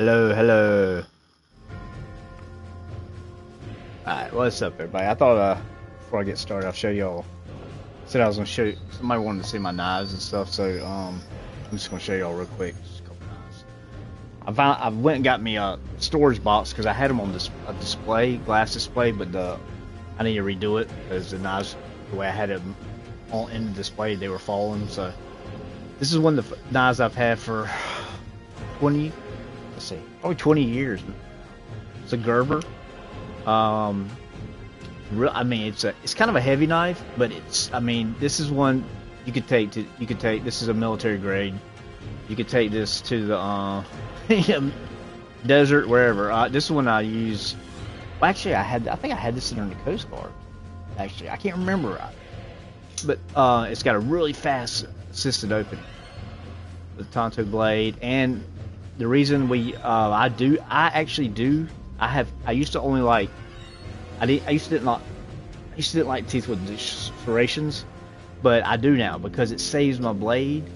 Hello, hello. Alright, what's up, everybody? I thought, before I get started, I'll show y'all. Said I was gonna show you, somebody wanted to see my knives and stuff, so, I'm just gonna show y'all real quick. Just a couple knives. I went and got me a storage box because I had them on a display, glass display, but I need to redo it because the knives, the way I had them on in the display, they were falling, so. This is one of the knives I've had for 20, let's see, probably 20 years. It's a Gerber. I mean, it's kind of a heavy knife, but I mean, this is one you could take. This is a military grade. You could take this to the desert, wherever. This is one I use. Well, actually, I think I had this in the Coast Guard. Actually, I can't remember, but it's got a really fast assisted opening. The Tonto blade, and the reason I used to only like, I used to didn't like teeth with serrations, but I do now because it saves my blade,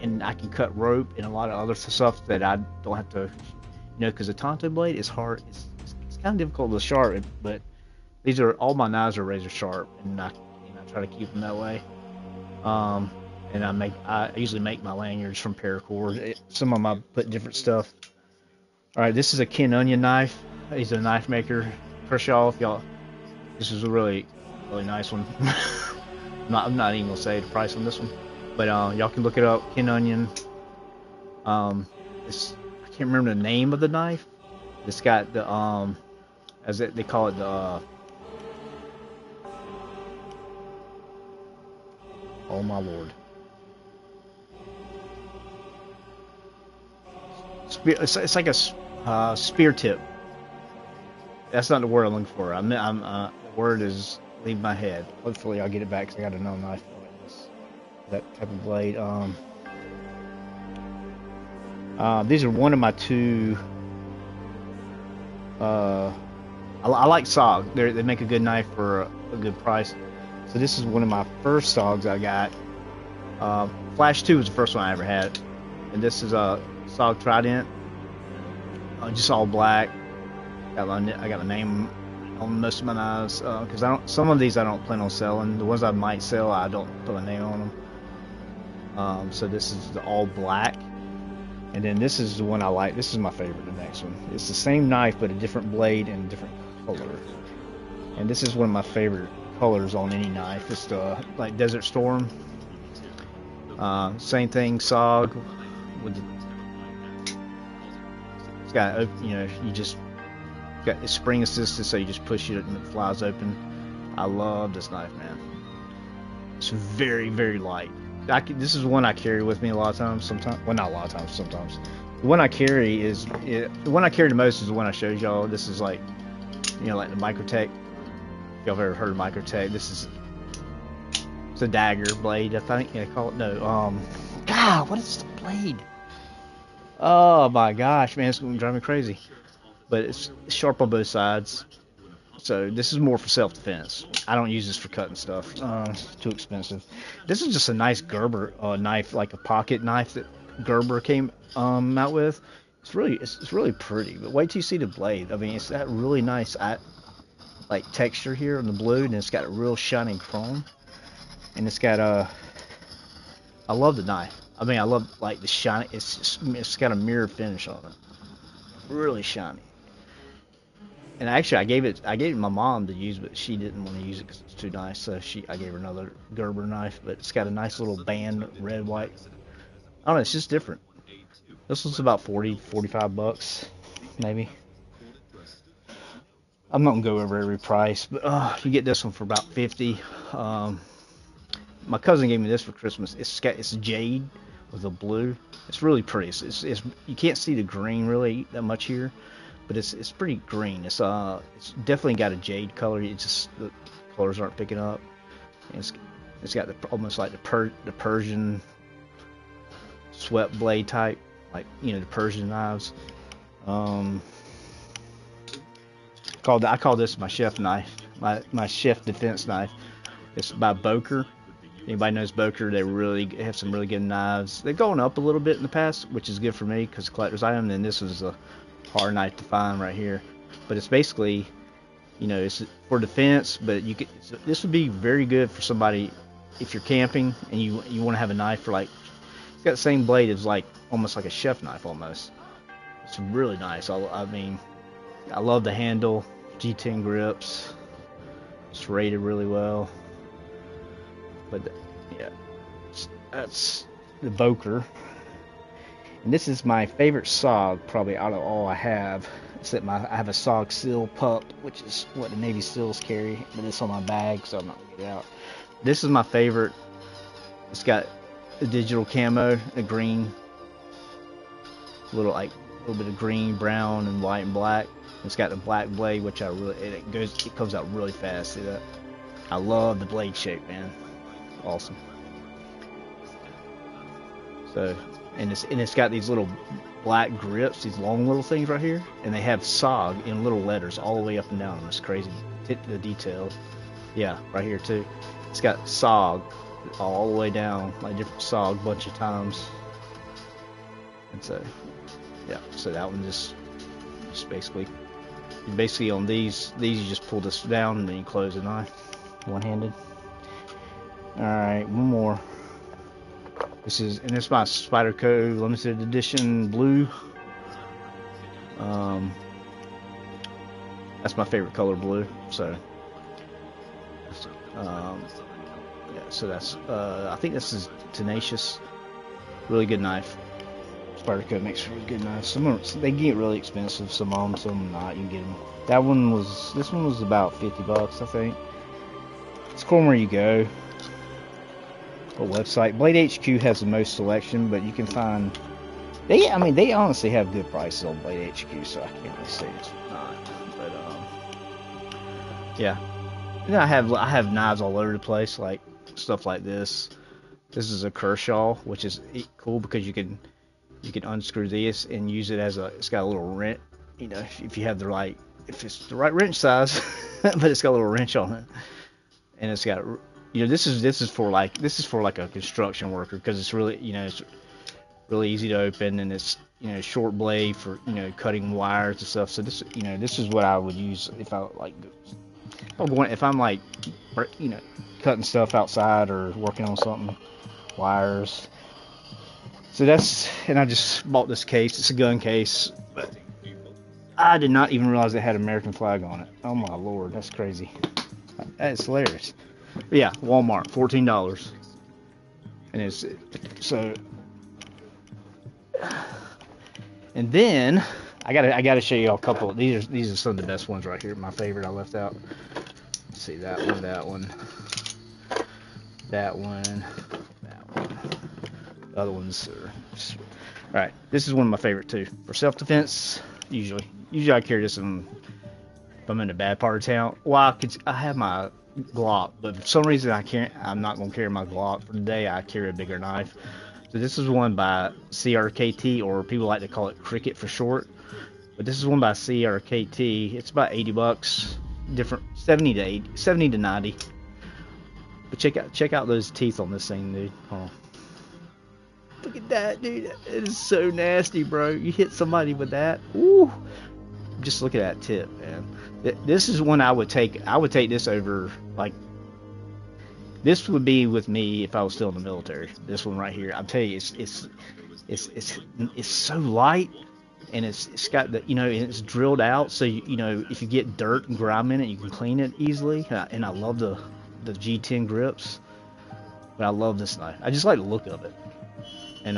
and I can cut rope and a lot of other stuff that I don't have to, because the Tonto blade is hard. It's kind of difficult to sharpen, but all my knives are razor sharp, and I try to keep them that way. And I usually make my lanyards from paracord. Some of them I put different stuff. All right, this is a Ken Onion knife. He's a knife maker. First off, y'all, this is a really, really nice one. I'm not even gonna say the price on this one, but y'all can look it up. Ken Onion. I can't remember the name of the knife. It's got the they call it the. Oh my lord. It's like a spear tip. That's not the word I'm looking for. The word is leave my head. Hopefully I'll get it back because I got another knife like this. That type of blade. These are one of my two. I like SOG. They make a good knife for a good price. So this is one of my first SOGs I got. Flash 2 was the first one I ever had, and this is a SOG Trident. Just all black. I got a name on most of my knives because some of these I don't plan on selling. The ones I might sell, I don't put a name on them. So this is the all black, and then this is the one I like. This is my favorite. The next one. It's the same knife but a different blade and a different color. And this is one of my favorite colors on any knife. It's like Desert Storm. Same thing, SOG with the. It's got you just got it's spring assisted, so you just push it and it flies open. I love this knife, man. It's very, very light. This is one I carry with me a lot of times. Sometimes, well, not a lot of times. Sometimes, the one I carry the one I carry the most is the one I showed y'all. This is like, like the Microtech. If y'all have ever heard of Microtech, it's a dagger blade. I think they call it. No, God, what is the blade? Oh my gosh, man, it's gonna drive me crazy. But it's sharp on both sides. So this is more for self-defense. I don't use this for cutting stuff. It's too expensive. This is just a nice Gerber knife, like a pocket knife that Gerber came out with. It's really pretty. But wait till you see the blade. I mean, it's that really nice like texture here on the blue, and it's got a real shiny chrome. And it's got I love the knife. I mean, I love like the shiny. It's got a mirror finish on it. Really shiny. And actually, I gave it to my mom to use, but she didn't want to use it because it's too nice. So I gave her another Gerber knife, but it's got a nice little band, red, white. I don't know, it's just different. This one's about 40, 45 bucks, maybe. I'm not gonna go over every price, but you get this one for about 50. My cousin gave me this for Christmas. It's jade with a blue. It's really pretty. It's you can't see the green really that much here, but it's pretty green. It's definitely got a jade color. It's just the colors aren't picking up. And it's got almost like the Persian swept blade type, like the Persian knives. I call this my chef knife, my chef defense knife. It's by Boker. Anybody knows Boker, they really have some really good knives. They've gone up a little bit in the past, which is good for me because collector's item. And this was a hard knife to find right here. But it's basically, you know, it's for defense. But you could, this would be very good for somebody if you're camping and you want to have a knife for like. It's got the same blade as like almost like a chef knife almost. It's really nice. I mean, I love the handle. G10 grips. It's rated really well. But yeah, that's the Boker. And this is my favorite SOG probably out of all I have. Except I have a SOG Seal Pup, which is what the Navy SEALs carry. But it's on my bag, so I'm not gonna get it out. This is my favorite. It's got a digital camo, a green, a little bit of green, brown, and white and black. It's got the black blade, which I really it comes out really fast. See that? I love the blade shape, man. Awesome. So, and it's got these little black grips, these long little things right here, and they have SOG in little letters all the way up and down. It's crazy. The details. Yeah, right here too. It's got SOG all the way down, like different SOG bunch of times. And so, yeah. So that one just basically on these you just pull this down and then you close the knife, one-handed. All right, one more. This is my Spyderco limited edition blue. That's my favorite color, blue. So, yeah. So that's I think this is Tenacious. Really good knife. Spyderco makes really good knives. Some of them, they get really expensive. Some of them, some not. You can get them. This one was about $50, I think. It's cool where you go. A website. Blade HQ has the most selection, but you can find they honestly have good prices on Blade HQ, so I can't really say it's not. But yeah. And I have knives all over the place, like stuff like this. This is a Kershaw, which is cool because you can unscrew this and use it as it's got a little wrench, you know, if you have if it's the right wrench size, but it's got a little wrench on it, and it's got. You know, this is for like a construction worker because it's really, you know, it's really easy to open, and it's, you know, short blade for, you know, cutting wires and stuff. So this, you know, this is what I would use if I'm like, you know, cutting stuff outside or working on something, wires. So and I just bought this case. It's a gun case, but I did not even realize it had an American flag on it. Oh my lord, that's crazy. That's hilarious. But yeah, Walmart, $14, and it's so. And then I gotta show you a couple. These are some of the best ones right here. My favorite I left out. Let's see, that one. The other ones are. All right, this is one of my favorite too. For self-defense, usually I carry this if I'm in a bad part of town. Well, I have my Glock, but for some reason I'm not going to carry my Glock for the day. I carry a bigger knife. So this is one by CRKT, or people like to call it Cricket for short. But this is one by CRKT. It's about $80, different 70 to 90. But check out those teeth on this thing, dude. Hold on. Look at that, dude. It is so nasty, bro. You hit somebody with that. Ooh. Just look at that tip, man. This is one I would take. I would take this over, like, this would be with me if I was still in the military. This one right here. I'll tell you, it's so light, and it's got the, you know, and it's drilled out, so you know, if you get dirt and grime in it, you can clean it easily. And I love the G10 grips, but I love this knife. I just like the look of it. And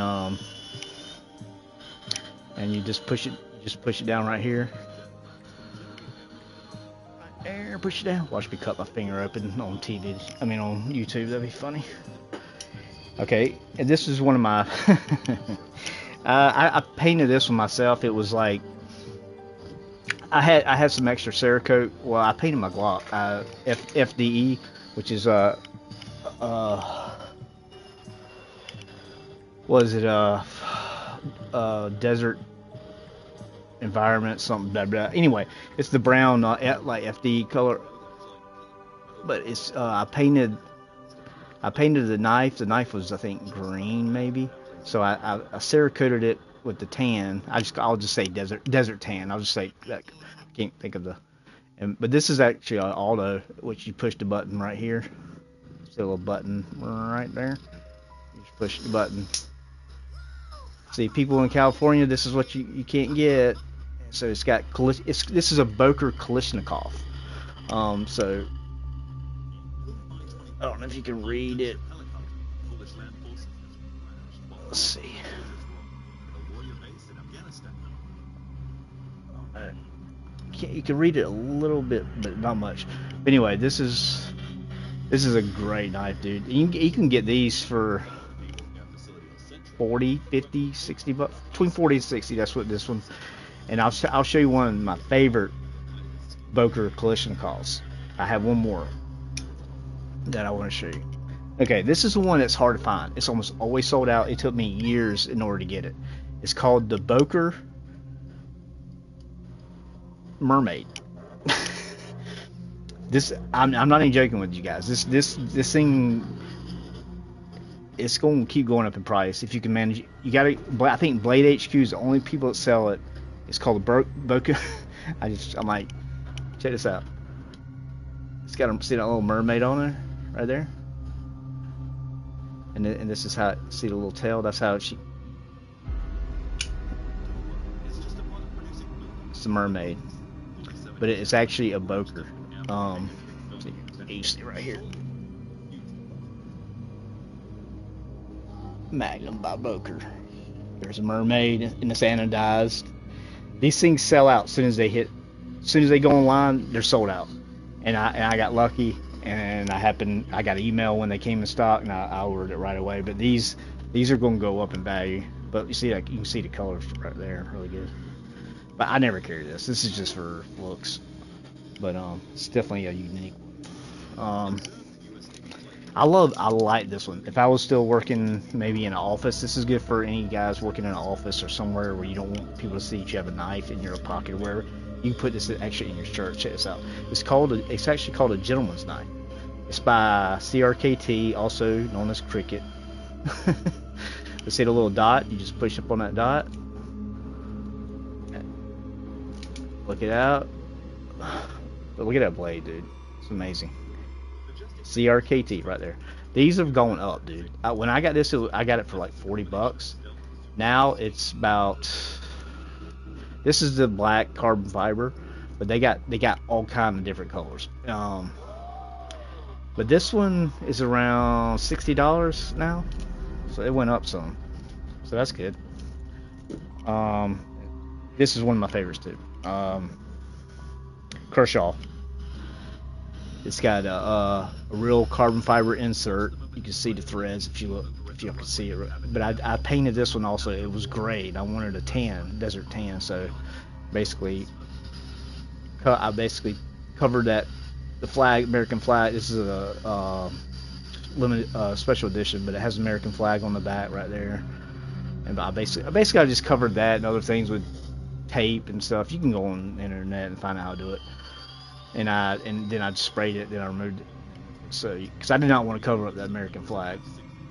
you just push it down right here. There, push it down. Watch me cut my finger open on TV. I mean on YouTube. That'd be funny. Okay, and this is one of my. I painted this one myself. It was like I had some extra Cerakote. Well, I painted my Glock. FDE, which is what is it? Desert environment, something blah blah. Anyway, it's the brown like FD color, but it's I painted I painted the knife. The knife was, I think, green maybe. So I Cerakoted it with the tan. I'll just say desert tan. I'll just say that. I can't think of the. But this is actually an auto, which you push the button right here. See a little button right there. You just push the button. See, people in California, this is what you can't get. So it's got this is a Boker Kalashnikov. So I don't know if you can read it. Let's see. You can read it a little bit, but not much. But anyway, this is a great knife, dude. You can get these for 40, 50, 60 bucks. Between 40 and 60, that's what this one. And I'll show you one of my favorite Boker Kalashnikovs. I have one more that I want to show you. Okay, this is the one that's hard to find. It's almost always sold out. It took me years in order to get it. It's called the Boker Mermaid. I'm not even joking with you guys. This thing, it's going to keep going up in price if you can manage. You got to. I think Blade HQ is the only people that sell it. It's called the Boker. I'm like, check this out. It's got see that little mermaid on there, right there. And this is how see the little tail. That's how it's a mermaid, but it's actually a Boker. You see right here, Magnum by Boker. There's a mermaid, and it's anodized. These things sell out as soon as they go online. They're sold out, and I got lucky, and I got an email when they came in stock, and I ordered it right away. But these are going to go up in value. But you see, like, you can see the colors right there, really good. But I never carry this. This is just for looks. But it's definitely a unique one. I like this one. If I was still working maybe in an office, this is good for any guys working in an office or somewhere where you don't want people to see that you have a knife in your pocket or wherever. You can put this actually in your shirt. Check this out. It's actually called a gentleman's knife. It's by CRKT, also known as Cricket. See the little dot? You just push up on that dot. Look it out. But look at that blade, dude. It's amazing. CRKT right there. These have gone up, dude. When I got this, I got it for like 40 bucks. Now it's about. This is the black carbon fiber, but they got all kind of different colors. But this one is around $60 now, so it went up some. So that's good. This is one of my favorites too. Kershaw. It's got a real carbon fiber insert. You can see the threads if you can see it. But I painted this one also. It was gray, and I wanted a tan, desert tan. So basically, I basically covered the flag, American flag. This is a limited special edition, but it has American flag on the back right there. And I just covered that and other things with tape and stuff. You can go on the internet and find out how to do it. And then I sprayed it. Then I removed it. So because I did not want to cover up that American flag,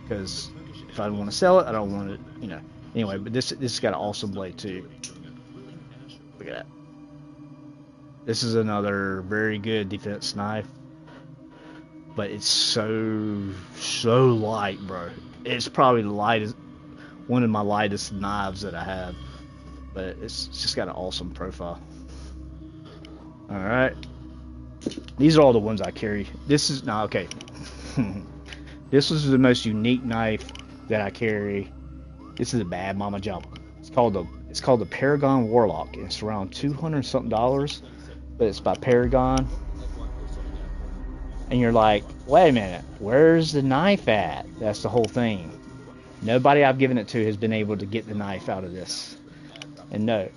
because if I want to sell it, I don't want it. Anyway, but this has got an awesome blade too. Look at that. This is another very good defense knife, but it's so light, bro. It's probably the lightest, one of my lightest knives that I have. But it's just got an awesome profile. All right. These are all the ones I carry. This is okay. This is the most unique knife that I carry. This is a Bad Mama Jump. It's called the Paragon Warlock. It's around $200 something, but it's by Paragon. And you're like, wait a minute, where's the knife at? That's the whole thing. Nobody I've given it to has been able to get the knife out of this. And no, it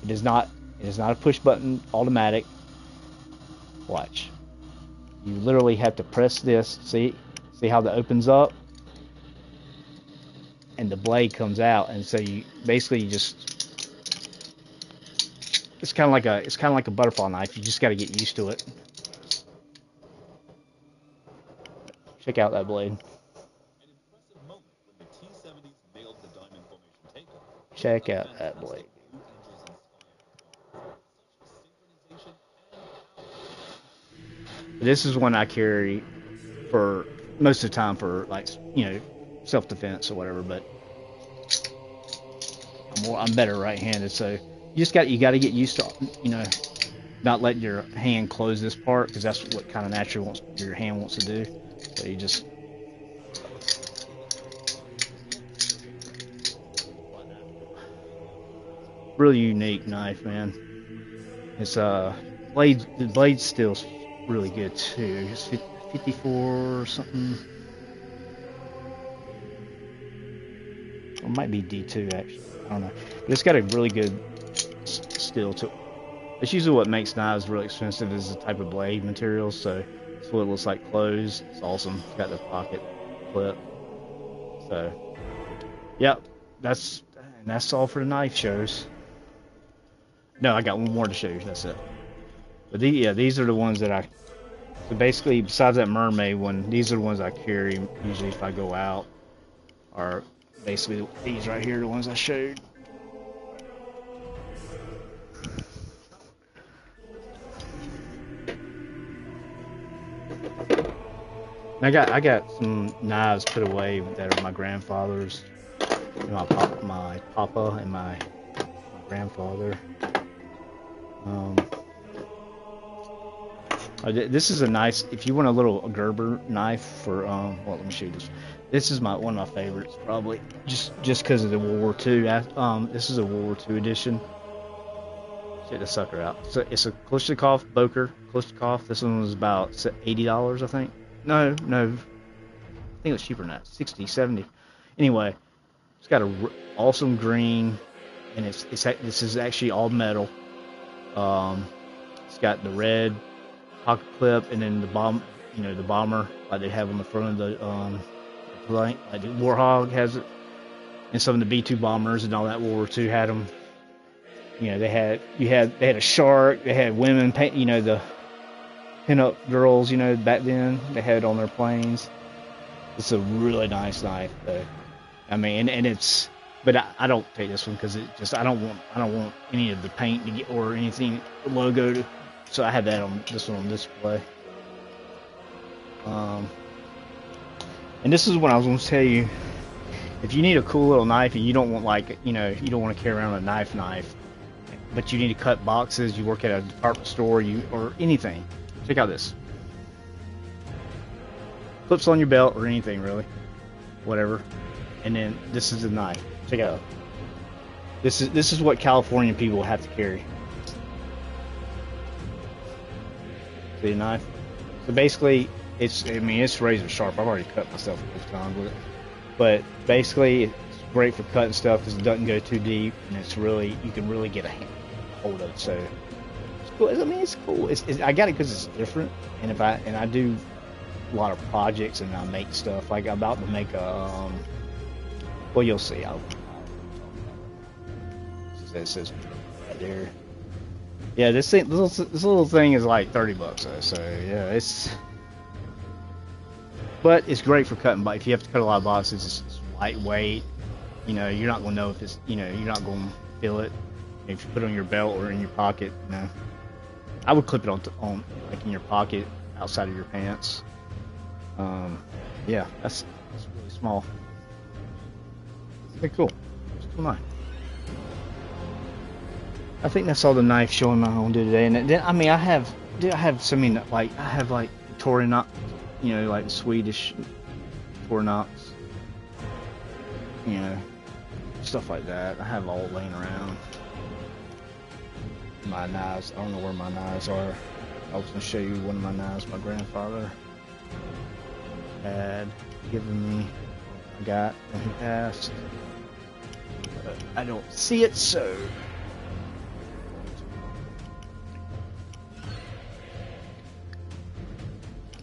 is not a push button automatic. Watch. You literally have to press this. See how that opens up, and the blade comes out. And so you basically just, it's kind of like a butterfly knife. You just got to get used to it. Check out that blade. Check out that blade. This is one I carry for most of the time for, like, you know, self-defense or whatever, but I'm better right-handed, so you got to get used to, you know, not letting your hand close this part, because that's what kind of naturally your hand wants to do. So you just really unique knife, man. It's the blade's still really good too. It's 54 or something. Or it might be D2 actually. I don't know. But it's got a really good steel to it. It's usually what makes knives really expensive is the type of blade material. So it's what it looks like closed. It's awesome. It's got the pocket clip. So, yep, that's all for the knife shows. No, I got one more to show you. That's it. But these are the ones that I. So basically, besides that mermaid one, these are the ones I carry usually if I go out. Are basically these right here, the ones I showed. I got some knives put away that are my grandfather's, my papa and my grandfather. This is a nice, if you want a little Gerber knife for, well, let me show you this. This is one of my favorites, probably, just because of the World War II. This is a World War II edition. Check the sucker out. So it's a Kalashnikov Boker Kalashnikov. This one was about $80, I think. No, I think it was cheaper than that, 60, 70. Anyway, it's got a awesome green, and this is actually all metal. It's got the red pocket clip, and then the the bomber like they have on the front of the like the Warhog has it, and some of the B-2 bombers and all that World War II had them. You know, they had a shark, they had women paint, you know, the pin-up girls, you know, back then they had it on their planes. It's a really nice knife, though. I mean, and it's, but I don't take this one because it just I don't want any of the paint to get or anything logo to. So I have that on this one on display. And this is what I was going to tell you. If you need a cool little knife and you don't want, like, you know, you don't want to carry around a knife, but you need to cut boxes, you work at a department store, or anything, check out this. Clips on your belt or anything really, whatever. And then this is the knife. Check it out. This is what California people have to carry. See the knife? So basically, it's razor sharp. I've already cut myself a couple times with it, but basically it's great for cutting stuff because it doesn't go too deep, and you can really get a hold of it. So it's cool. I mean, it's cool. I got it because it's different, and I do a lot of projects and I make stuff. Like I'm about to make a well, you'll see. It says right there. Yeah, this little thing is like $30 though. So yeah, but it's great for cutting. But if you have to cut a lot of boxes, it's lightweight. You know, you're not gonna know if it's, you know, you're not gonna feel it if you put it on your belt or in your pocket. You know, I would clip it on like in your pocket outside of your pants. Yeah, that's really small. Okay, cool. It's cool knife. I think that's all the knife showing I'm gonna do today. And then, I mean, I have so many, like, I have like Victorinox, you know, like Swedish Victorinox, you know, stuff like that. I have all laying around. My knives, I don't know where my knives are. I was gonna show you one of my knives my grandfather had given me. I got when he passed, but I don't see it, so.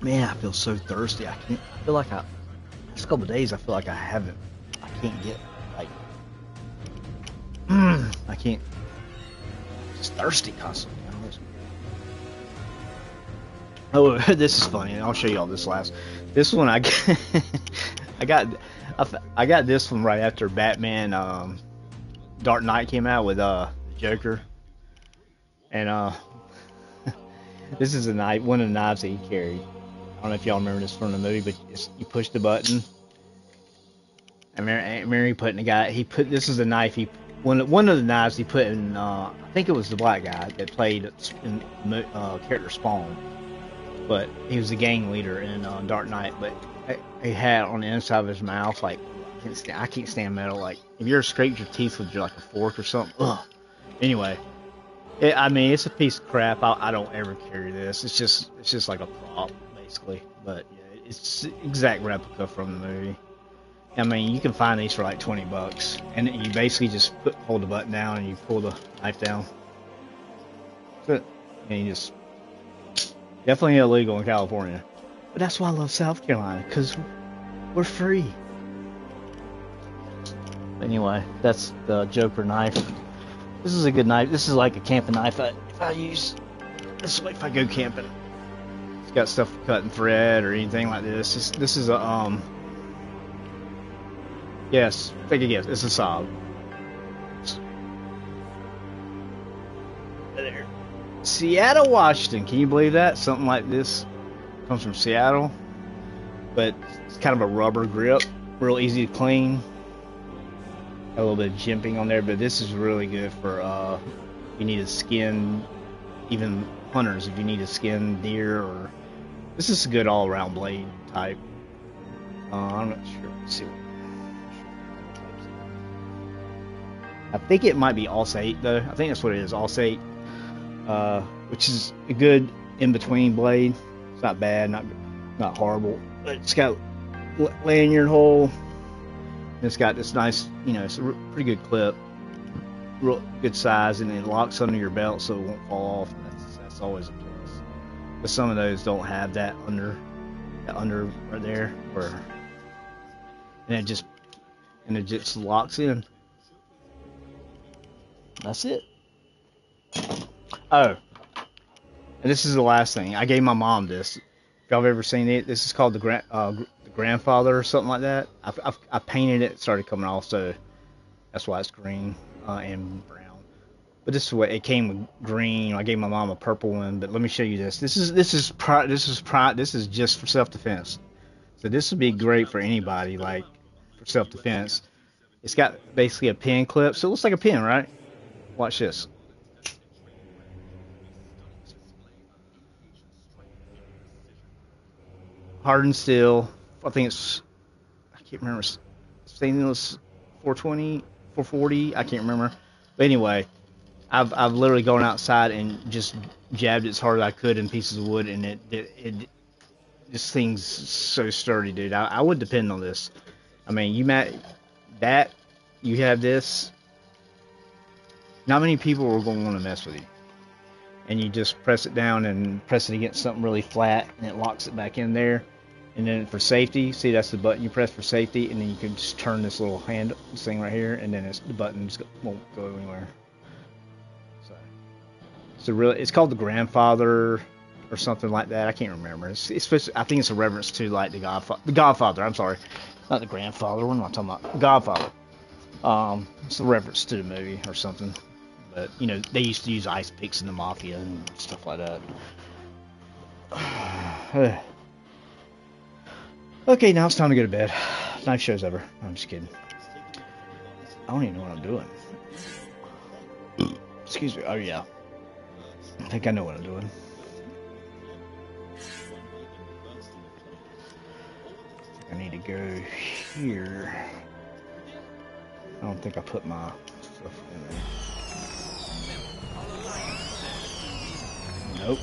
Man, I feel so thirsty. I feel like last couple of days I feel like I can't get, like, I can't, just thirsty constantly. Oh, this is funny. I'll show you all this last. This one I got this one right after Batman Dark Knight came out with Joker, and this is a knife, one of the knives that he carried. I don't know if y'all remember this from the movie, but you push the button. And Mary put in the guy. He put this is a knife. One of the knives he put in. I think it was the black guy that played in character Spawn, but he was the gang leader in Dark Knight. But he had on the inside of his mouth, like I can't stand metal. Like if you ever scraped your teeth with like a fork or something. Ugh. Anyway, I mean it's a piece of crap. I don't ever carry this. It's just like a prop basically. But yeah, it's exact replica from the movie. I mean, you can find these for like $20, and you basically just hold the button down and you pull the knife down. That's it. And you just definitely illegal in California, but that's why I love South Carolina, because we're free. Anyway, that's the Joker knife. This is a good knife. This is like a camping knife. If I use this is like if I go camping. It's got stuff for cutting thread or anything like this. This is a yes, take a guess. It's a Saab. There. Seattle, Washington. Can you believe that? Something like this comes from Seattle, but it's kind of a rubber grip, real easy to clean. Got a little bit of jimping on there, but this is really good for you need to skin, even hunters. If you need to skin deer, or this is a good all-around blade type. I'm not sure. Let's see. I think it might be ASUS though. I think that's what it is, ASUS, which is a good in-between blade. It's not bad, not horrible, but it's got lanyard hole. And it's got this nice, it's a pretty good clip, real good size, and it locks under your belt so it won't fall off. That's always a plus. But some of those don't have that under right there, and it just locks in. That's it. Oh, and this is the last thing. I gave my mom this. If y'all have ever seen it, this is called the grandfather or something like that. I painted it. It started coming off, so that's why it's green and brown. But this is what it came with green. I gave my mom a purple one. But let me show you this. This is just for self-defense. So this would be great for anybody, like for self-defense. It's got basically a pin clip, so it looks like a pin, right? Watch this. Hardened steel. I think I can't remember. Stainless 420, 440. I can't remember. But anyway, I've literally gone outside and just jabbed it as hard as I could in pieces of wood, and it this thing's so sturdy, dude. I would depend on this. I mean, you have this. Not many people are going to want to mess with you. And you just press it down and press it against something really flat, and it locks it back in there. And then for safety, see, that's the button you press for safety, and then you can just turn this little this thing right here, and then the button just won't go anywhere. So it's called the grandfather or something like that. I can't remember. It's supposed to, I think it's a reference to like the Godfather. I'm sorry, not the grandfather. What am I talking about? Godfather. It's a reference to the movie or something. But they used to use ice picks in the mafia and stuff like that. Okay, now it's time to go to bed. Knife show's over. I'm just kidding. I don't even know what I'm doing. Excuse me. Oh yeah. I think I know what I'm doing. I need to go here. I don't think I put my stuff in there. Nope.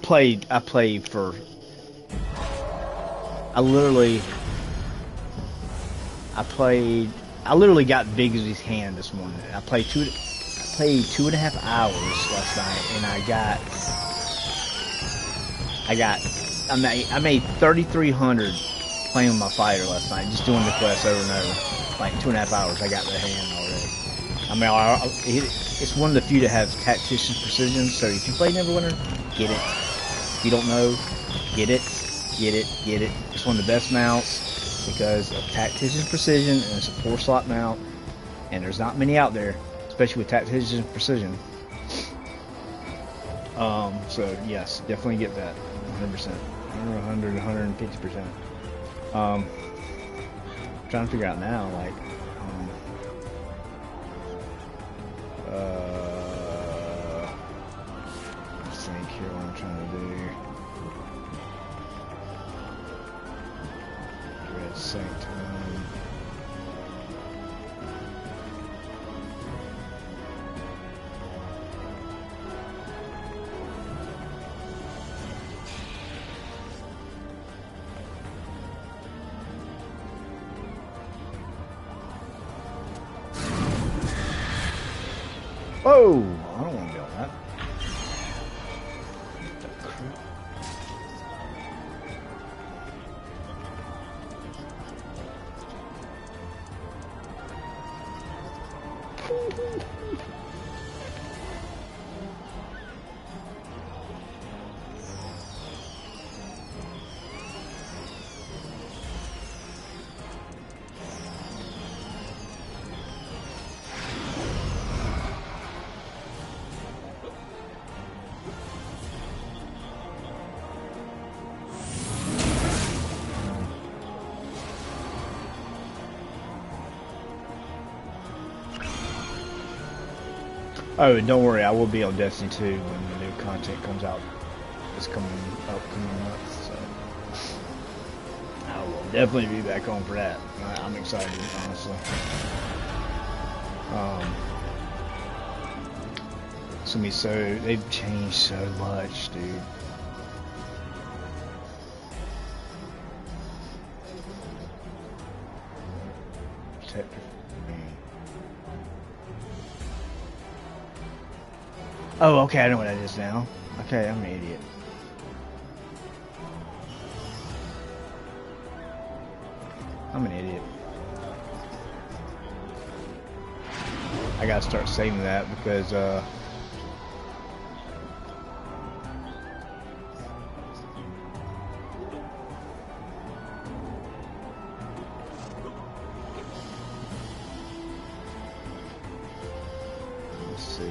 played for. I literally got Biggie's hand this morning. I played 2.5 hours last night, and I made 3,300 playing with my fighter last night, just doing the quest over and over. Like 2.5 hours, I got the hand already. I mean, it's one of the few that has tactician's precision. So if you play Neverwinter, get it. If you don't know, get it. It's one of the best mounts because of tactician's precision, and it's a 4-slot mount, and there's not many out there, especially with tactician's precision. So yes, definitely get that, 100%, 100, 150%. Trying to figure out now, like, let's think here what I'm trying to do. Red Sanctum. Oh, I don't want to be on that. Oh, and don't worry, I will be on Destiny 2 when the new content comes out. It's coming month, so I will definitely be back on for that. I'm excited, honestly. It's gonna be so, they've changed so much, dude. Oh, okay, I know what that is now. Okay, I'm an idiot. I'm an idiot. I gotta start saving that because, let's see.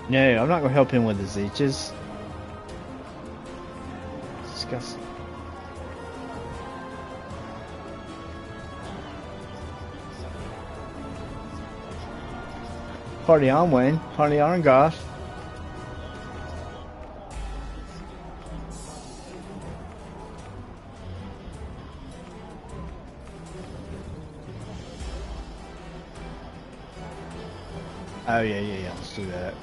No, I'm not gonna help him with his leeches. It's disgusting. Party on, Wayne. Party on, gosh. Oh yeah. Let's do that.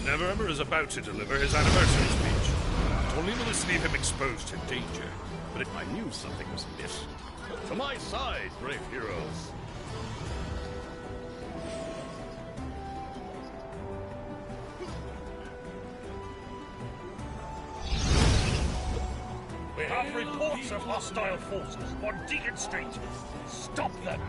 Neverwinter is about to deliver his anniversary speech. I told him to leave him exposed to danger, but I knew something was amiss. To my side, brave heroes. We have reports of hostile forces on Deacon Street. Stop them!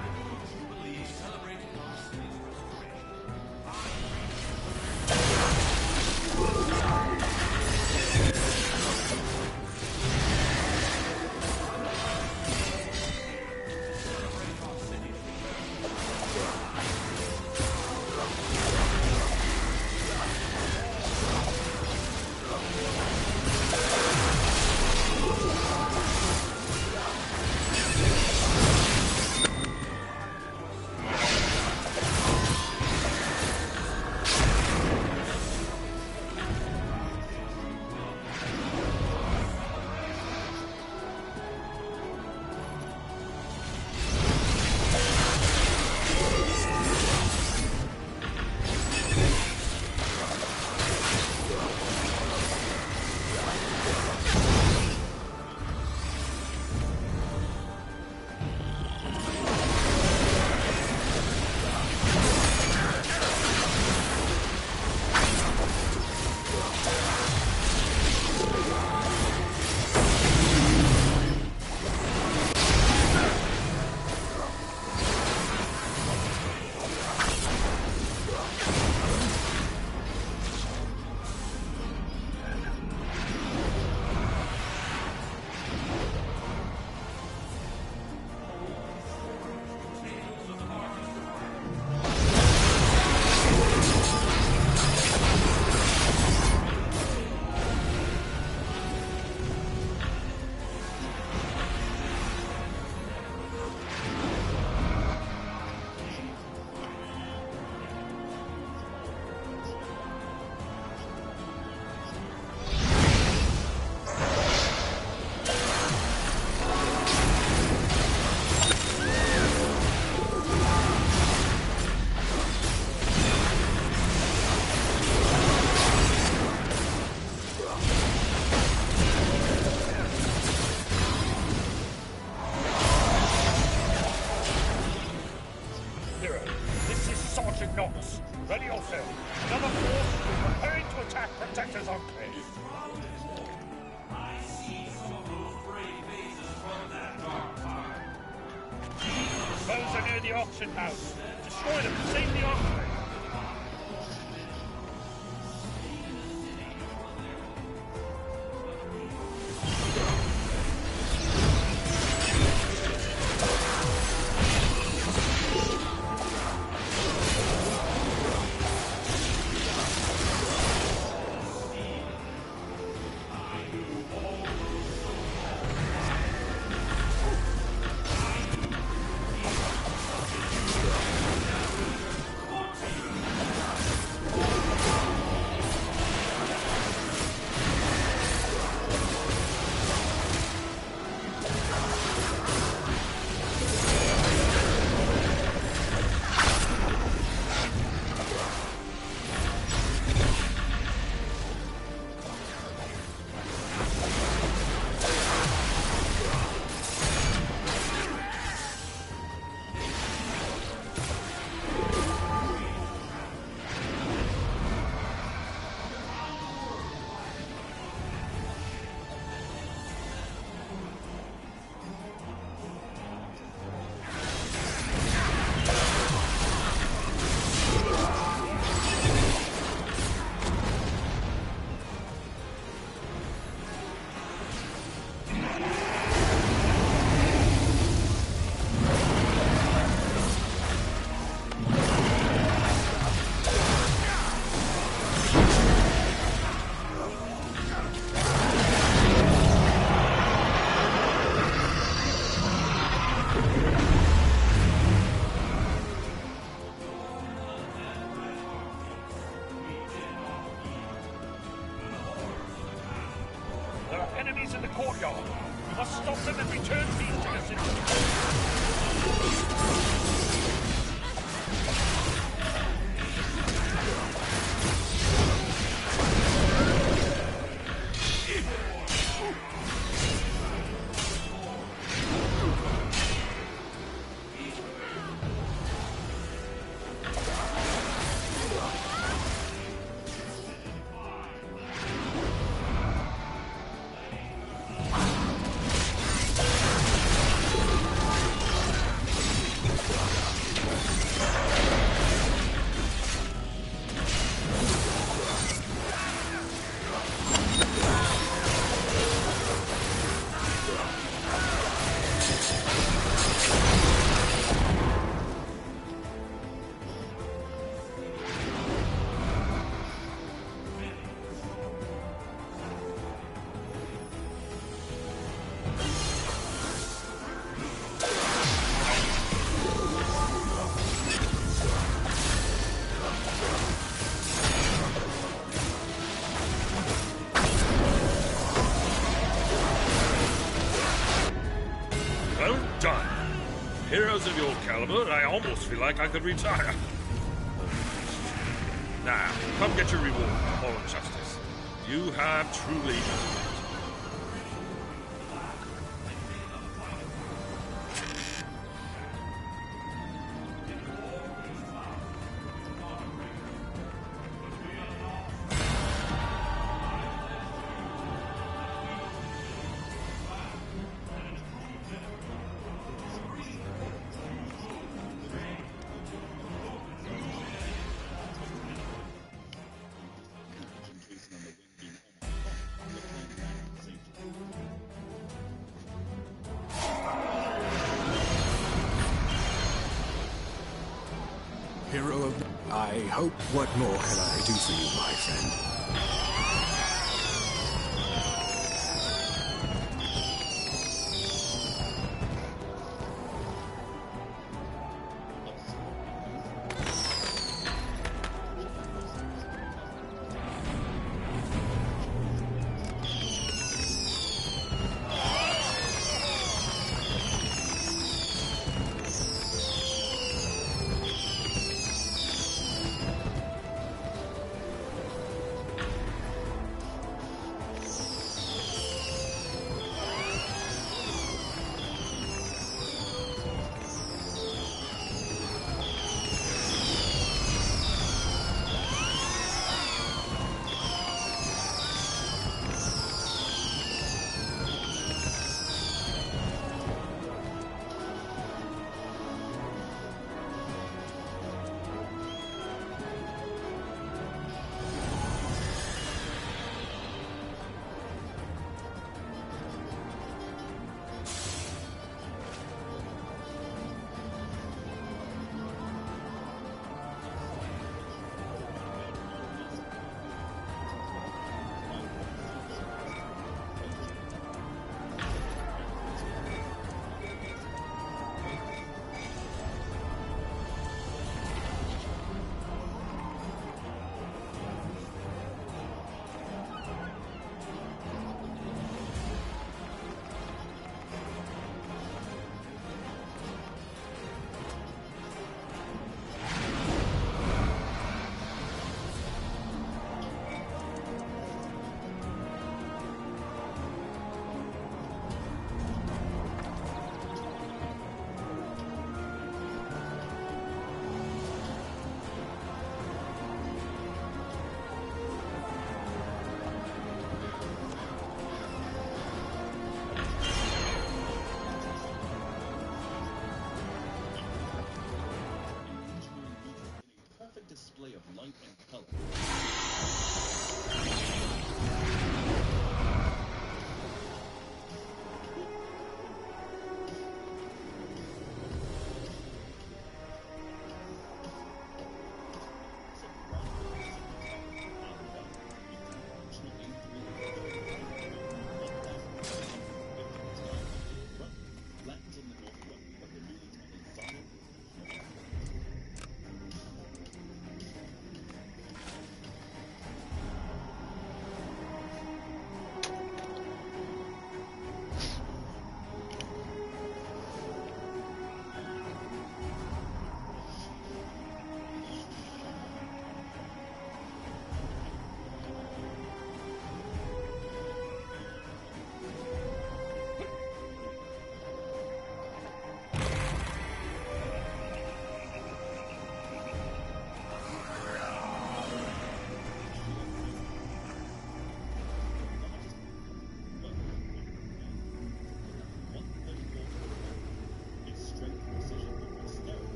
Ready yourself. Another force is preparing to attack Protector's Enclave. I see some of those brave faces from that dark part. Foes are near the auction house. Destroy them and save the Enclave. enemies in the courtyard. We must stop them and return these to the city. Well done. Heroes of your caliber, I almost feel like I could retire. Now, come get your reward, moral justice. You have truly done it. Hero of... I hope... What more can I do for you, my friend?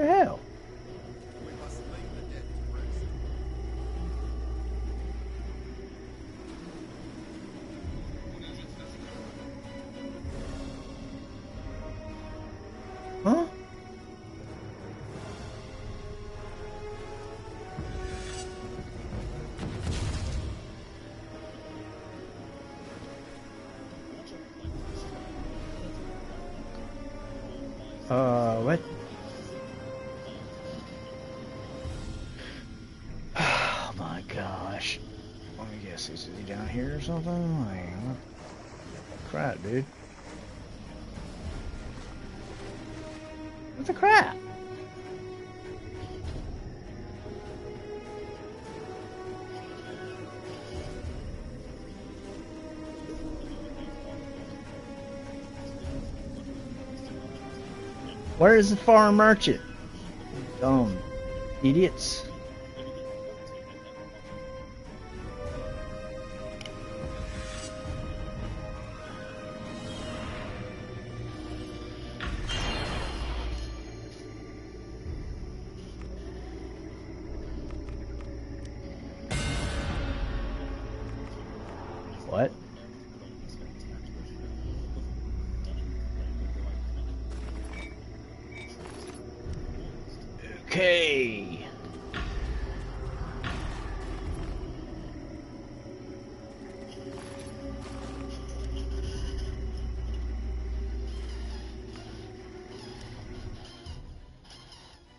The hell? We must lay the dead to rest. Huh? What? Oh my gosh. Let me guess, is he down here or something? Like, what? Crap, dude. What the crap? Where is the foreign merchant? Dumb idiots. What? Okay.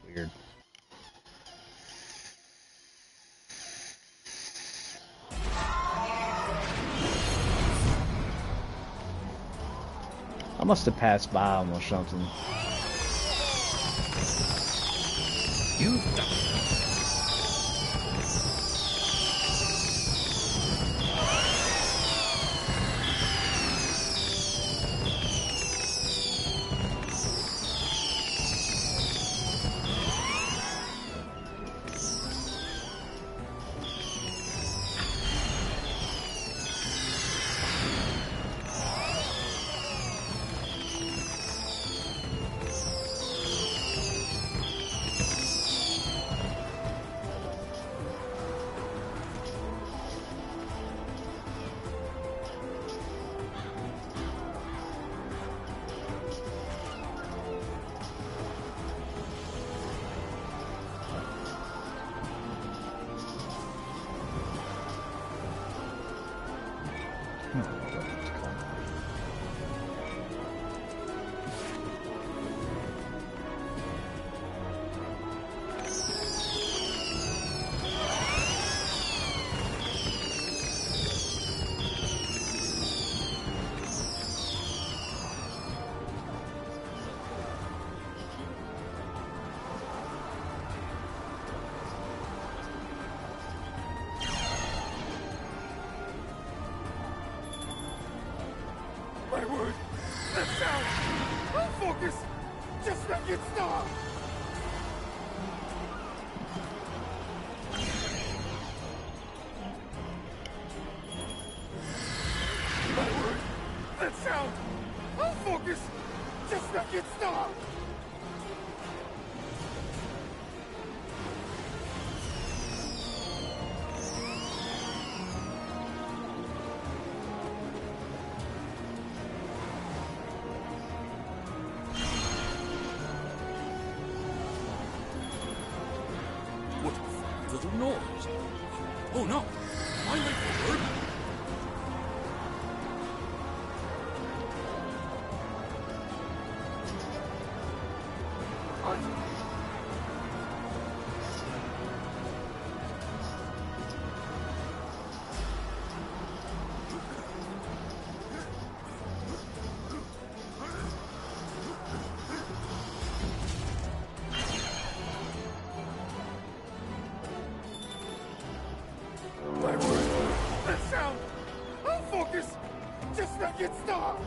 Weird. I must have passed by him or something. You've done it. My word! That sound! I'll focus! Just like it stop! My word! That sound! I'll focus! Just like it stop! What a little noise. Oh no! My way forward. My word! That sound! I'll focus! Just like it stop!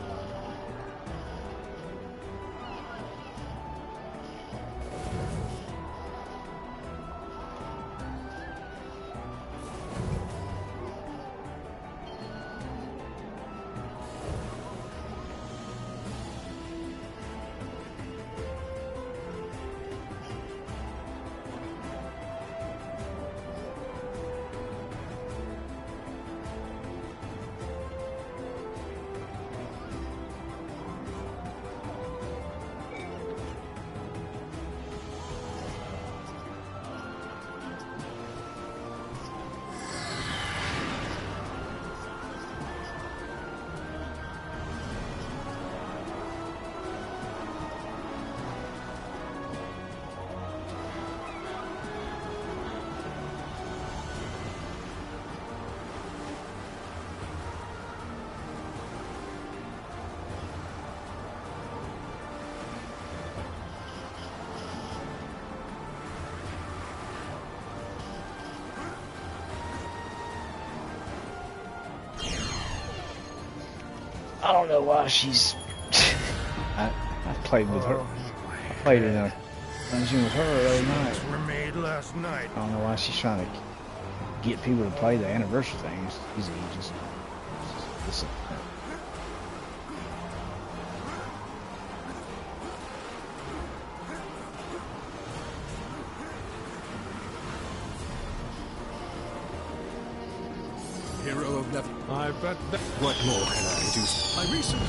I don't know why she's. I played with her. I played in a dungeon with her the other night. Were made last night. I don't know why she's trying to get people to play the anniversary thing. It's easy, just listen. Hero of Never. I bet that. What more can I do? I recently.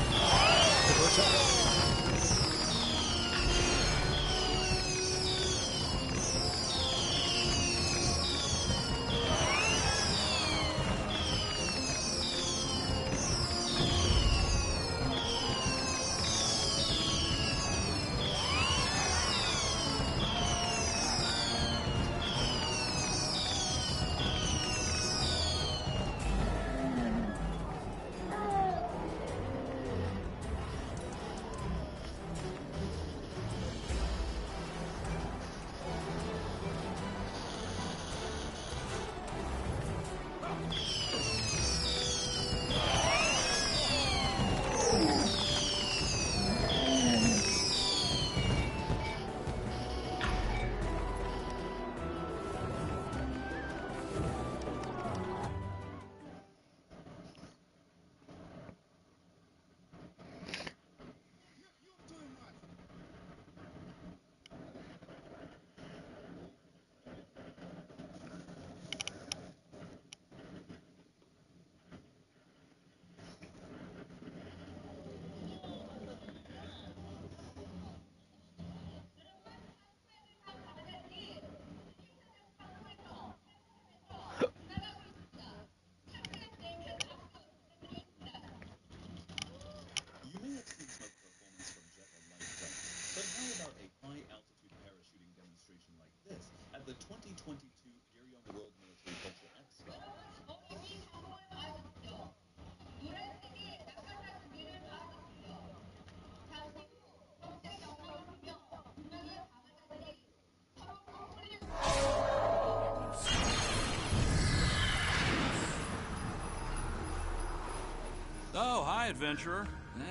Oh, hi, adventurer.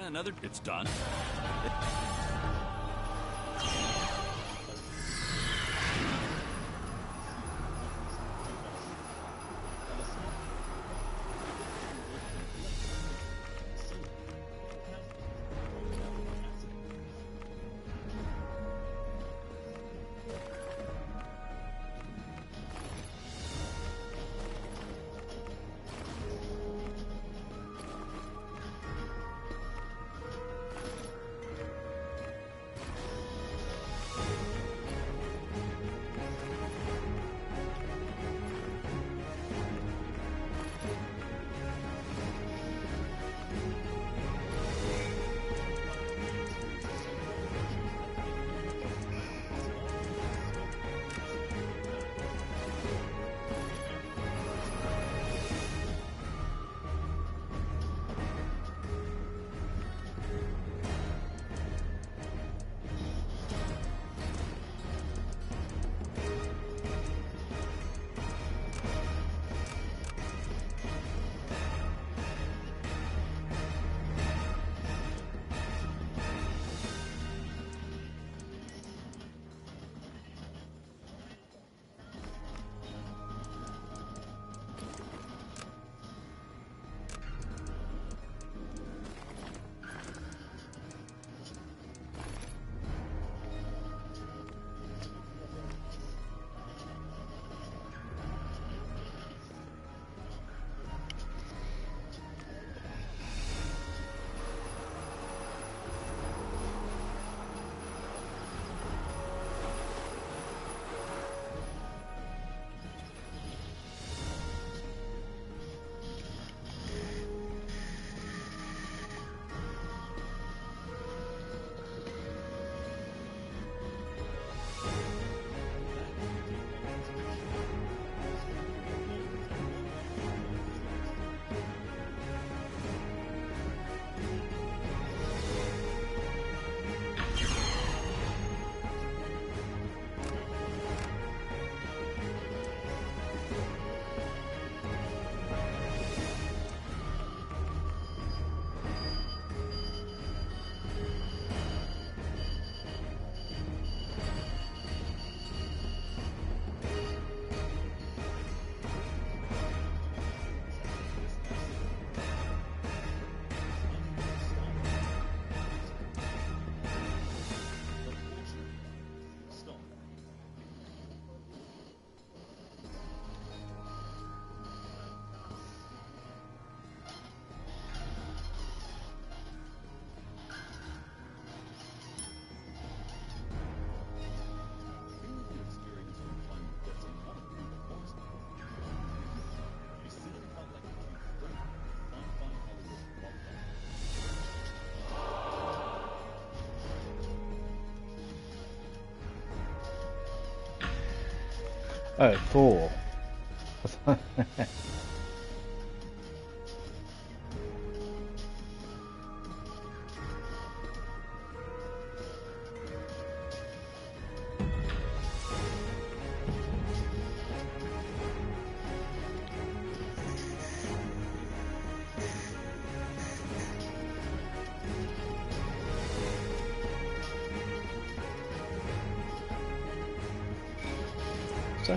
Another. It's done. Oh, full. So.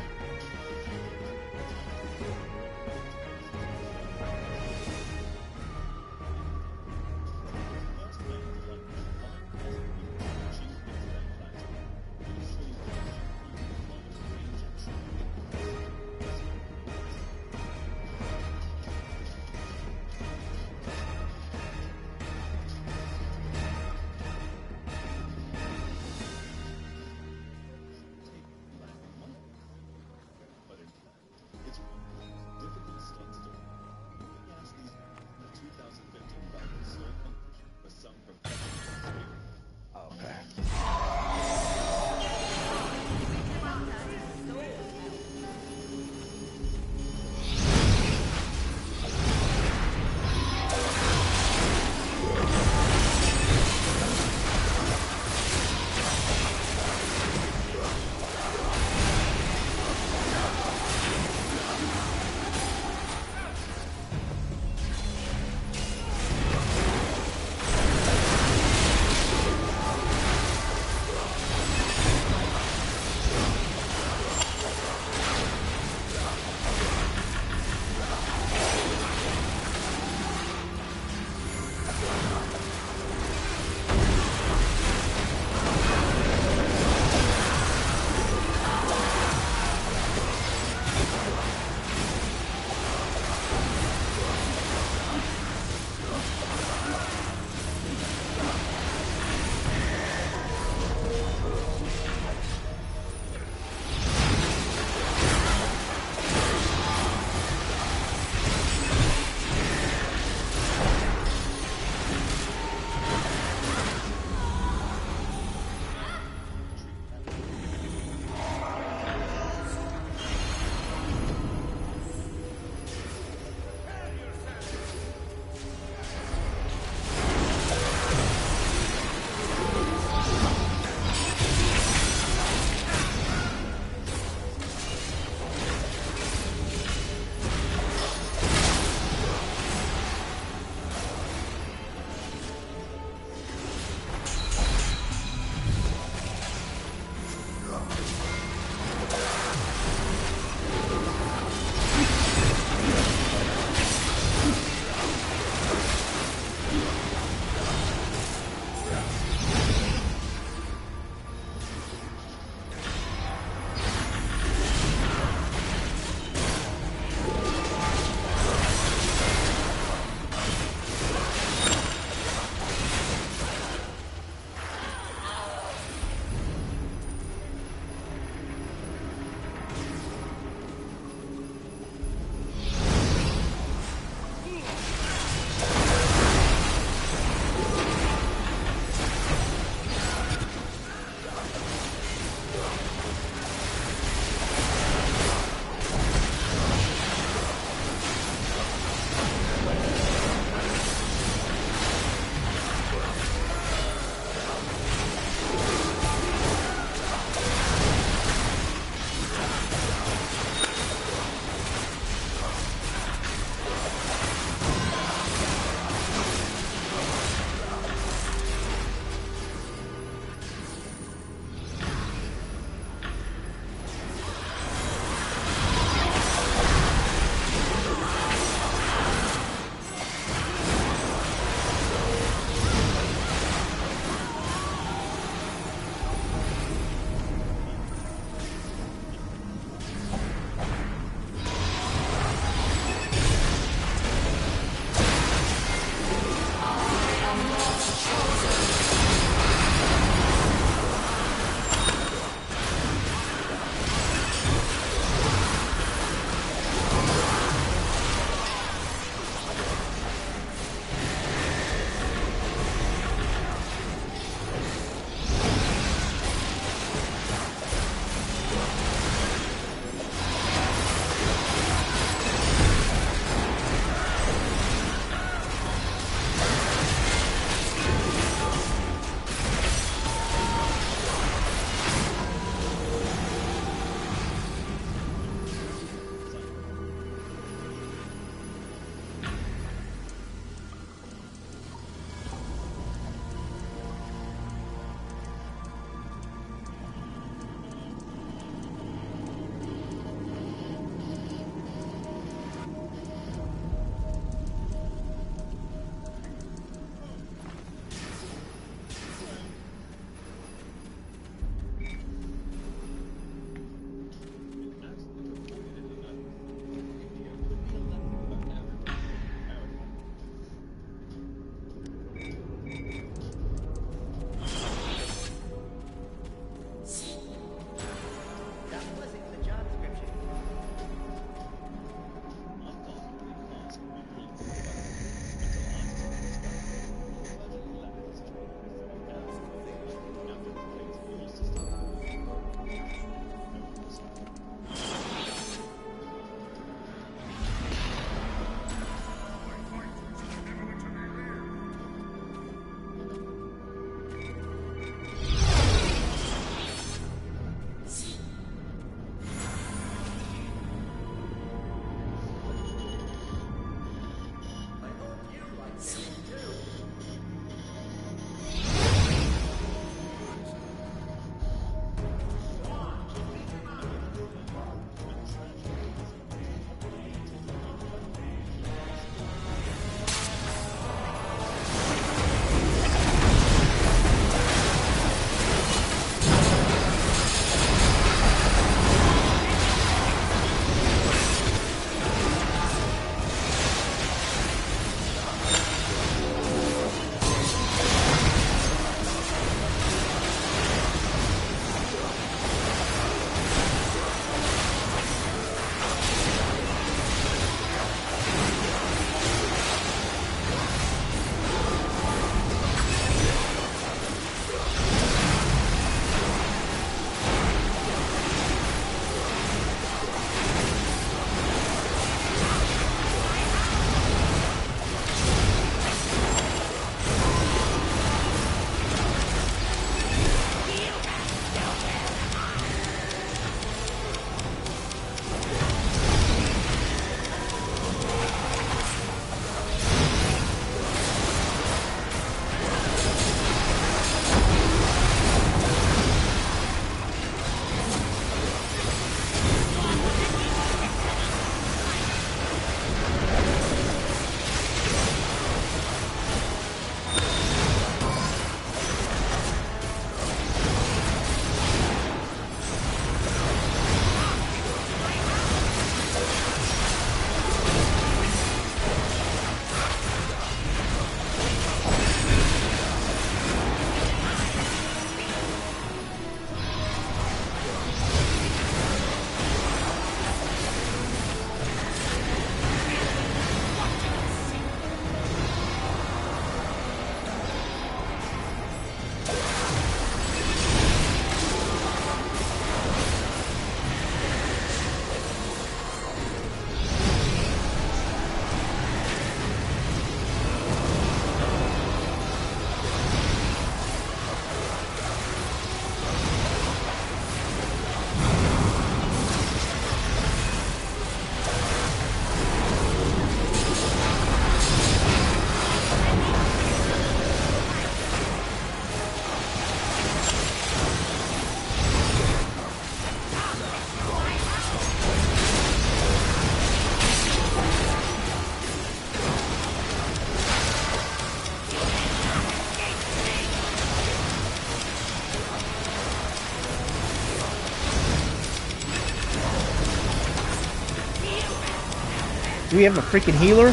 Do we have a freaking healer?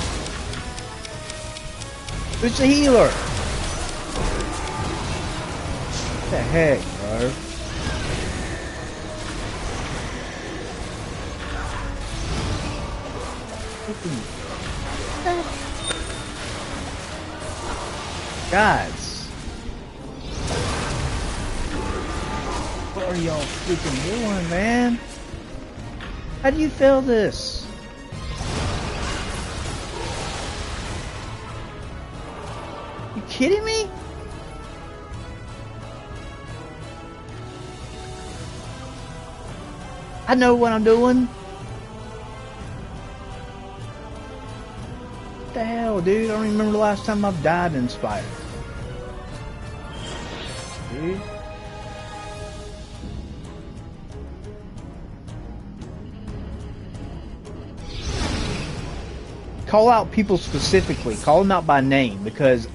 Who's the healer? What the heck, bro? Guys, what are y'all freaking doing, man? How do you fail this? You kidding me? I know what I'm doing. What the hell, dude? I don't remember the last time I've died in Spider. Dude. Call out people specifically. Call them out by name, because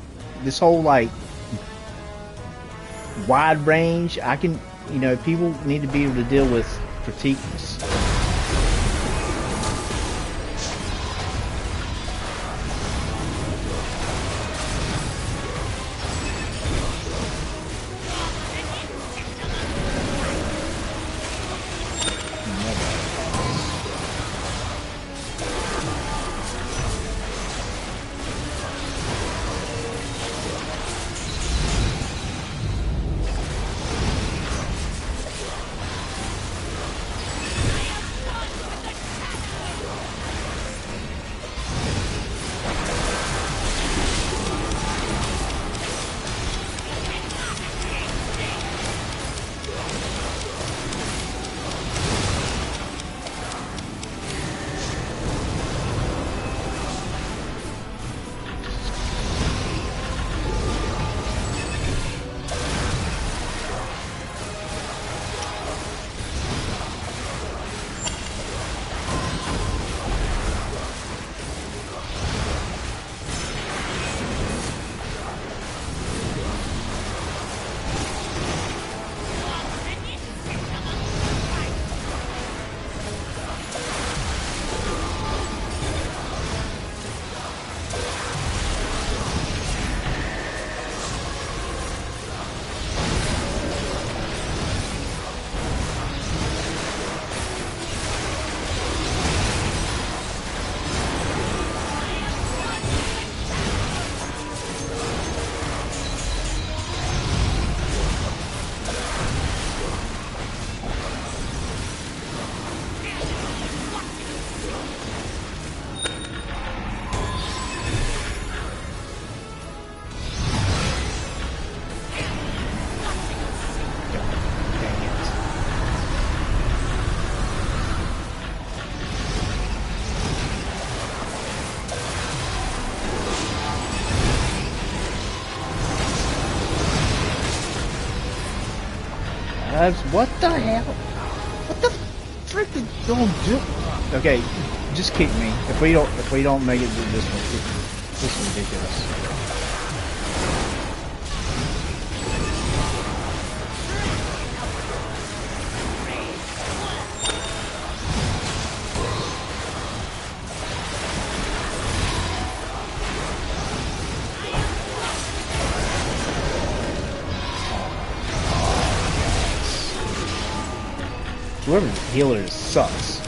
this whole like wide range, I can, you know, people need to be able to deal with critiques. What the hell? What the frick is don't do? Okay, just kick me. If we don't make it to this one, this is ridiculous. Whoever the healer is sucks.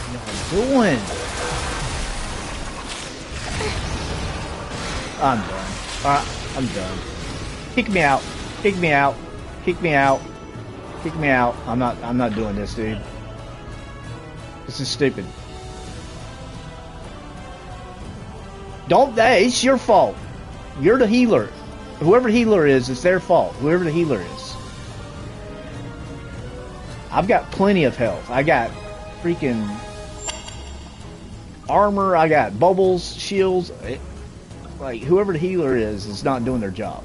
What are you doing? I'm done. I'm done. Kick me out. Kick me out. Kick me out. Kick me out. I'm not doing this, dude. This is stupid. It's your fault. You're the healer. Whoever the healer is, it's their fault. Whoever the healer is. I've got plenty of health. I got freaking armor. I got bubbles, shields. Like, whoever the healer is not doing their job.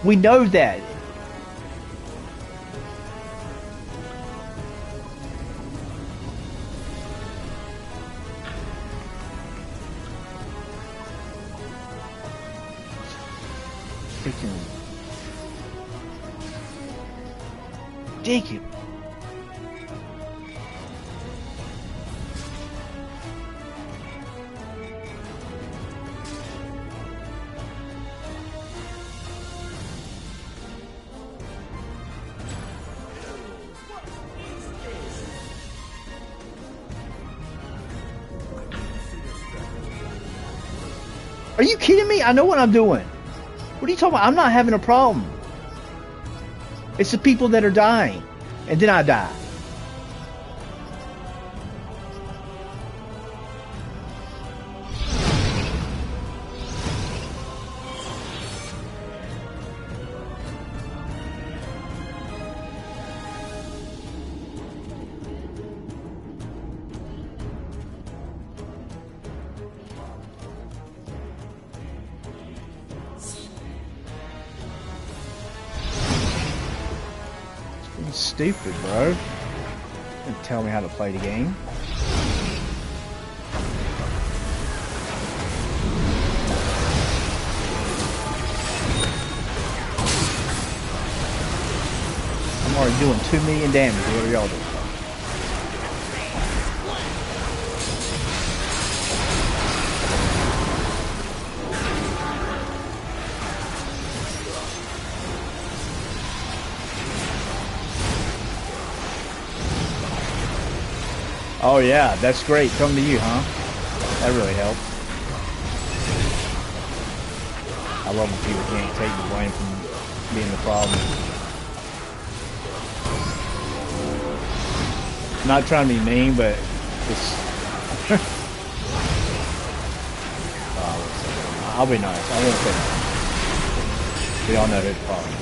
We know that. freaking ridiculous. Are you kidding me? I know what I'm doing. What are you talking about? I'm not having a problem. It's the people that are dying. And then I die. Stupid, bro. Don't tell me how to play the game. I'm already doing 2 million damage. What are y'all doing? Oh yeah, that's great. Come to you, huh? That really helps. I love when people can't take the blame from being the problem. Not trying to be mean, but it's... I'll be nice. I won't say nothing. We all know who the problem is.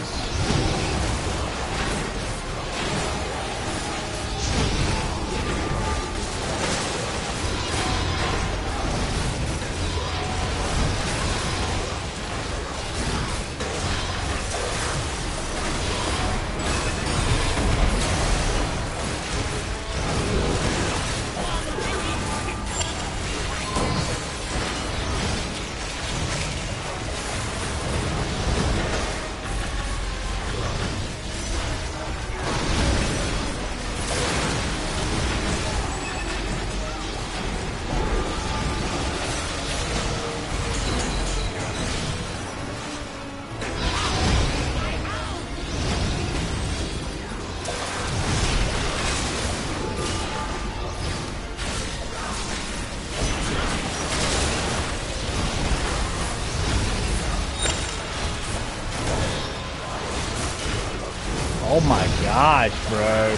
Oh my gosh, bro.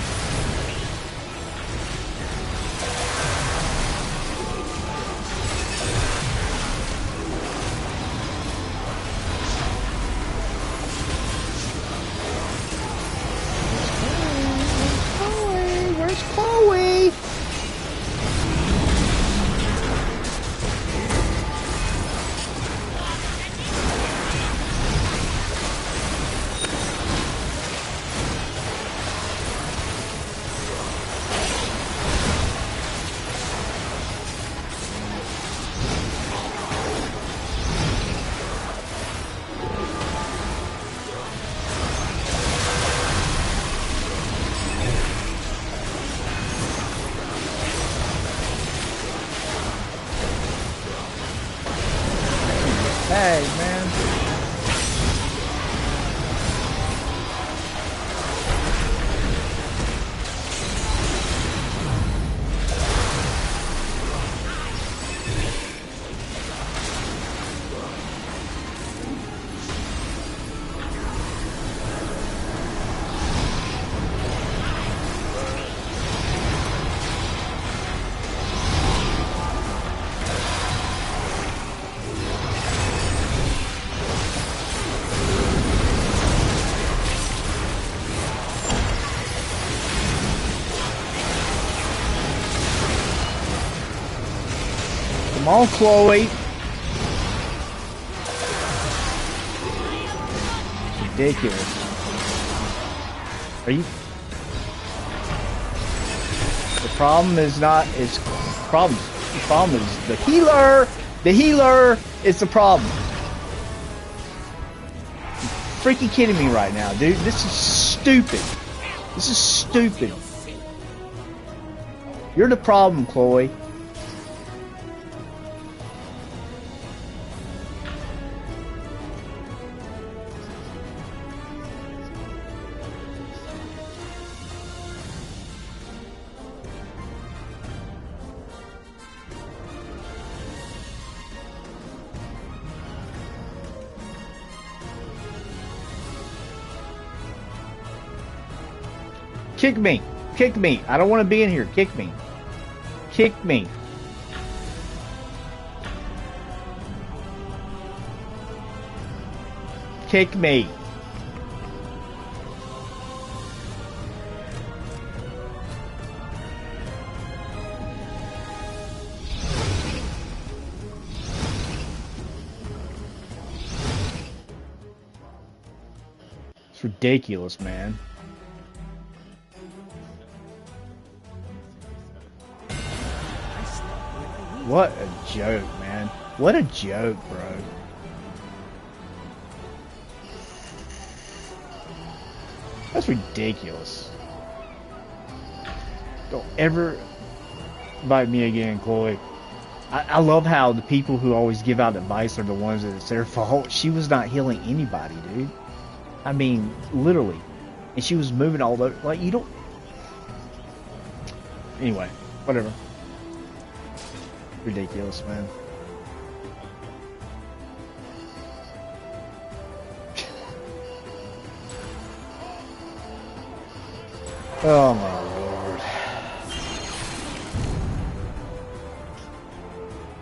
Where's Chloe? Hey, man. Come on, Chloe. Ridiculous. Are you? The problem is not is problem. The problem is the healer. The healer is the problem. freaking kidding me right now, dude? This is stupid. This is stupid. You're the problem, Chloe. Kick me. Kick me. I don't want to be in here. Kick me. Kick me. Kick me. It's ridiculous, man. What a joke, man. What a joke, bro. That's ridiculous. Don't ever invite me again, Chloe. I love how the people who always give out advice are the ones that it's their fault. She was not healing anybody, dude. I mean, literally. And she was moving all over. Like, you don't... Anyway, whatever. Ridiculous, man. Oh my lord.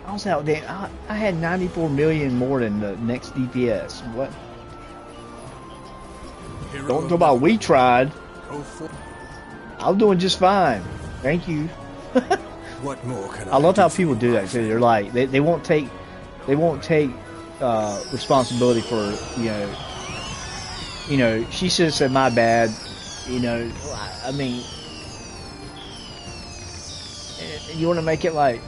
I was out there. I had 94 million more than the next DPS. What? Don't talk about we tried. I'm doing just fine. Thank you. What more can I love how people do that too. They're like they won't take responsibility for she should have said my bad. I mean, you want to make it like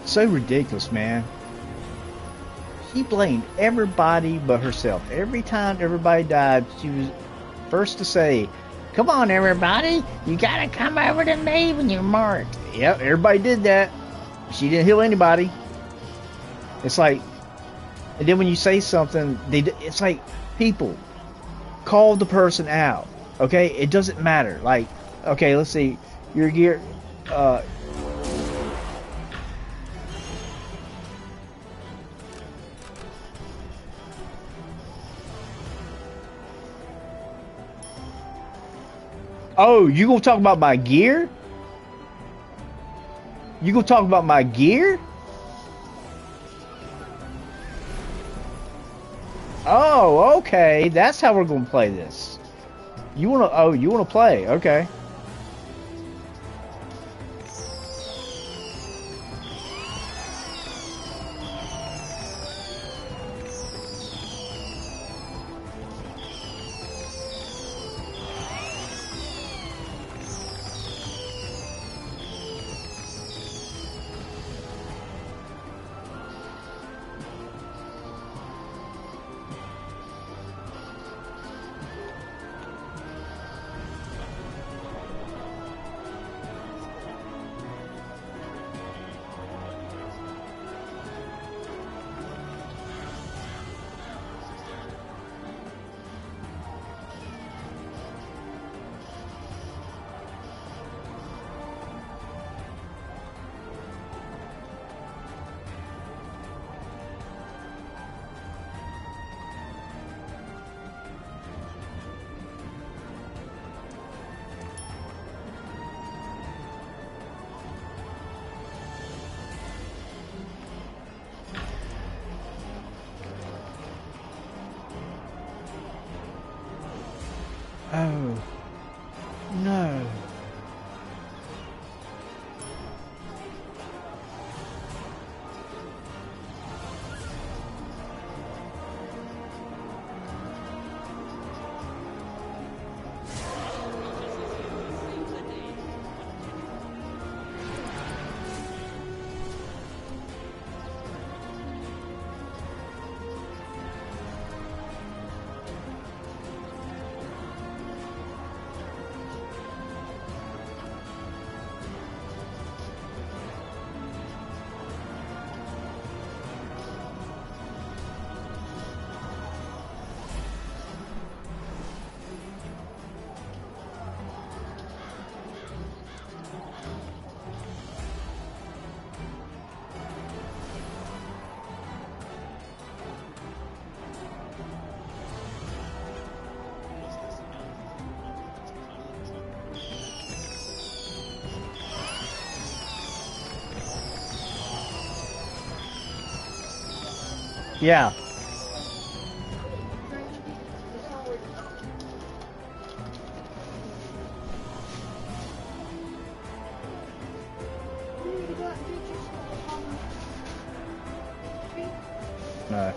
So ridiculous, man. She blamed everybody but herself. Every time everybody died, she was first to say, "Come on, everybody, you gotta come over to me when you're marked." Yep, everybody did that. She didn't heal anybody. It's like, and then when you say something, it's like, people, call the person out. Okay, it doesn't matter. Like, okay, let's see, your gear. Oh, you gonna talk about my gear? You gonna talk about my gear? Oh, okay. That's how we're gonna play this. You wanna? Oh, you wanna play? Okay. Oh, no. Yeah. No.